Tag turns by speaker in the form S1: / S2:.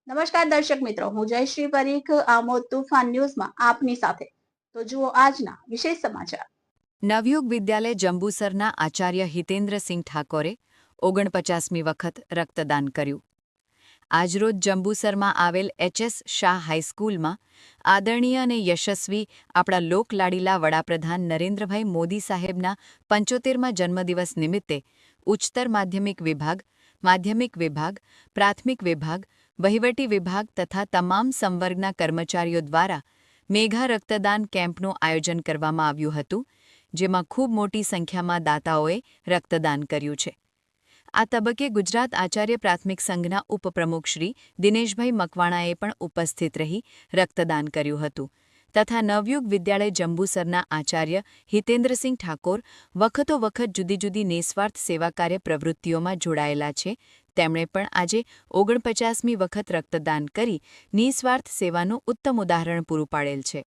S1: નમસ્કાર દર્શક મિત્રો, હું જયશ્રી પરીખ આમોદ તુફાન ન્યૂઝમાં આપની સાથે. તો જુઓ આજના વિશેષ સમાચાર.
S2: નવયુગ વિદ્યાલય જંબુસરના આચાર્ય હિતેન્દ્રસિંહ ઠાકોરે 49મી વખત રક્તદાન કર્યું. આજરોજ જંબુસરમાં આવેલ એચ.એસ. શાહ હાઈસ્કૂલમાં આદરણીય અને યશસ્વી આપણા લોકલાડીલા વડાપ્રધાન નરેન્દ્રભાઈ મોદી સાહેબના 75મા જન્મદિવસ નિમિત્તે ઉચ્ચતર માધ્યમિક વિભાગ, પ્રાથમિક વિભાગ, વહીવટી વિભાગ તથા તમામ સંવર્ગના કર્મચારીઓ દ્વારા મેઘા રક્તદાન કેમ્પનું આયોજન કરવામાં આવ્યું હતું, જેમાં ખૂબ મોટી સંખ્યામાં દાતાઓએ રક્તદાન કર્યું છે. આ તબક્કે ગુજરાત આચાર્ય પ્રાથમિક સંઘના ઉપપ્રમુખ શ્રી દિનેશભાઈ મકવાણાએ પણ ઉપસ્થિત રહી રક્તદાન કર્યું હતું તથા નવયુગ વિદ્યાલય જંબુસરના આચાર્ય હિતેન્દ્રસિંહ ઠાકોર વખતો વખત જુદી જુદી નિસ્વાર્થ સેવાકાર્ય પ્રવૃત્તિઓમાં જોડાયેલા છે. તેમણે પણ આજે 49મી વખત રક્તદાન કરી નિસ્વાર્થ સેવાનું ઉત્તમ ઉદાહરણ પૂરું પાડેલ છે.